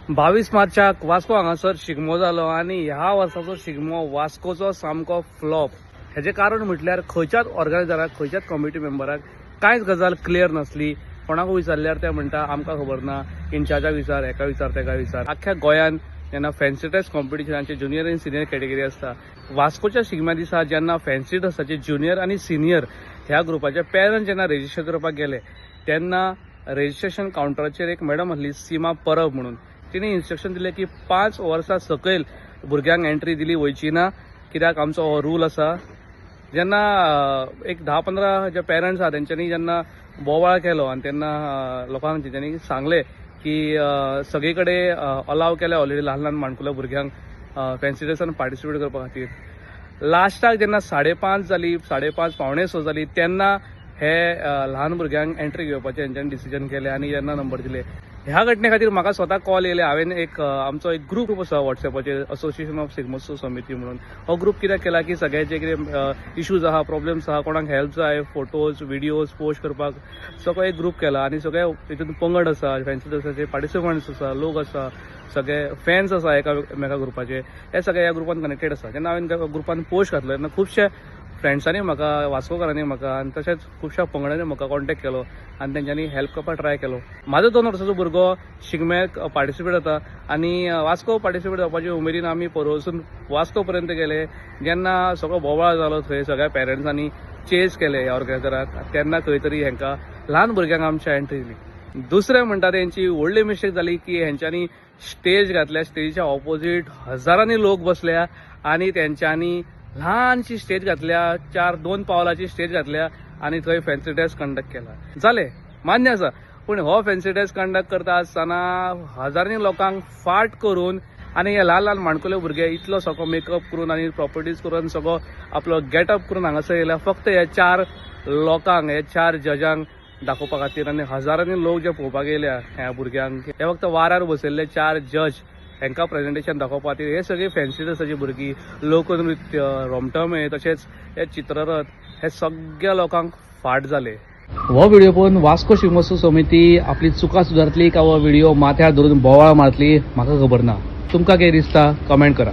22 मार्चाक वास्को हांगासर शिगमो जालो आणि ह्या वर्साचो शिगमो वास्कोचो सामको फ्लॉप। हेजे कारण म्हटल्यार खंयच्याच ऑर्गनायझराक खंयच्याच कमिटी मेंबराक कांयच गजाल क्लियर नासली। कोणाक विचारल्यार ते म्हणटा आमकां खबर ना, इन्चार्जाक विचार, हेका विचार, तेका विचार। आख्ख्या गोंयान जेन्ना फॅन्सी ड्रेस कॉम्पिटिशनाचे ज्युनियर आनी सिनियर कॅटेगरी आसता, वास्कोच्या शिगम्या दिसा जेन्ना फॅन्सी ड्रेसाचे ज्युनियर आनी सिनियर ह्या ग्रुपाचे पेरंट्स जेन्ना रेजिस्टर करपाक गेले तेन्ना रेजिस्ट्रेशन कावंटराचेर एक मॅडम आसली सीमा परब म्हणून, तिने इन्स्ट्रक्शन दिले की 5 वर्सां सकयल भुरग्यांक एंट्री दिली वयची ना, कित्याक आमचो हो रूल आसा। जेन्ना एक 10-15 जे पेरंट्स आहा तेंच्यांनी जेन्ना बोवाळ केलो आनी तेन्ना लोकांक तेंच्यांनी सांगले की सगळे कडेन अलाव केले ऑलरेडी ल्हान ल्हान माणकुल्या भुरग्यांक फॅन्सी ड्रेसान पार्टिसिपेट करपा खातीर। लास्टाक जेन्ना 5:30 जाली, 5:30 पावणे 6 जाली तेन्ना हे ल्हान भुरग्यांक एंट्री घेवपाचें हेंच्यांनी डिसिजन केलें आनी जेन्ना नंबर दिले। ह्या घटने खातीर म्हाका स्वता कॉल येयले। हांवें आमचो एक ग्रूप आसा वॉट्सॅपाचेर, असोसिएशन ऑफ शिगमोत्सव समिती म्हणून। हो ग्रूप कित्याक केला की सगळे जे कितें इश्यूज आहा, प्रॉब्लेम्स आहा, कोणाक हेल्प जाय, फोटोज विडियोज पोस्ट करपाक सगळो एक ग्रूप केला आनी सगळे हितून पंगड आसा, फॅन्सी ड्रेसाचे पार्टिसिपंट्स आसा, लोक आसा, सगळे फॅन्स आसा एका ग्रुपाचे, हे सगळे ह्या ग्रुपान कनेक्टेड आसा। जेन्ना हांवें ग्रुपान पोस्ट घातलो तेन्ना खुबशे फ्रेंड्सांनी म्हाका, वास्कोकारांनी म्हाका आनी तशेंच खुबशा पंगडांनी म्हाका कॉन्टॅक्ट केलो आनी तेंच्यांनी हेल्प करपाक ट्राय केलो। म्हाजो 2 वर्साचो भुरगो शिगम्याक पार्टिसिपेट जाता आनी वास्को पार्टिसिपेट जावपाचे उमेदीन आमी परवसून वास्को पर्यंत गेले। जेन्ना सगळो बोवाळ जालो थंय सगळ्या पेरंट्सांनी चेस केले ह्या ऑर्गनायझराक, तेन्ना खंय तरी हेंकां ल्हान भुरग्यांक आमच्या एंट्री दिली। दुसरें म्हणटा तेंची व्हडली मिस्टेक जाली की हेंच्यांनी स्टेज घातल्या, स्टेजीच्या ऑपोजीट हजारांनी लोक बसल्या आनी तेंच्यांनी ल्हानशी स्टेज घातल्या, 2 पावलाची स्टेज घातल्या आनी थंय फॅन्सी ड्रेस कंडक्ट केला। जालें, मान्य आसा, पूण हो फॅन्सी ड्रेस कंडक्ट करता आसतना हजारांनी लोकांक फाट करून आनी हे ल्हान ल्हान माणकुले भुरगे इतलो सगळो मेकअप करून आनी प्रॉपर्टीज करून सगळो आपलो गेटअप करून हांगासर येयला फक्त हे 4 लोकांक, हे 4 जजांक दाखोवपा खातीर। आनी हजारांनी लोक जे पळोवपाक येयल्या ह्या भुरग्यांक, हे फक्त वाऱ्यार बसयल्ले 4 जज हेंकां प्रेजेंटेशन दाखोवपा खातीर। हे सगळे फॅन्सी ड्रेसाची भुरगीं, लोकनृत्य, रोमटमे, तशेंच हे चित्ररथ, हे सगळ्या लोकांक फाट जाले। हो व्हिडिओ पळोवन वास्को शिगमोत्सव समिती आपली चुका सुदारतली काय हो व्हिडिओ माथ्यार धरून बोवाळ मारतली म्हाका खबर ना। तुमकां कितें दिसता कमेंट करा।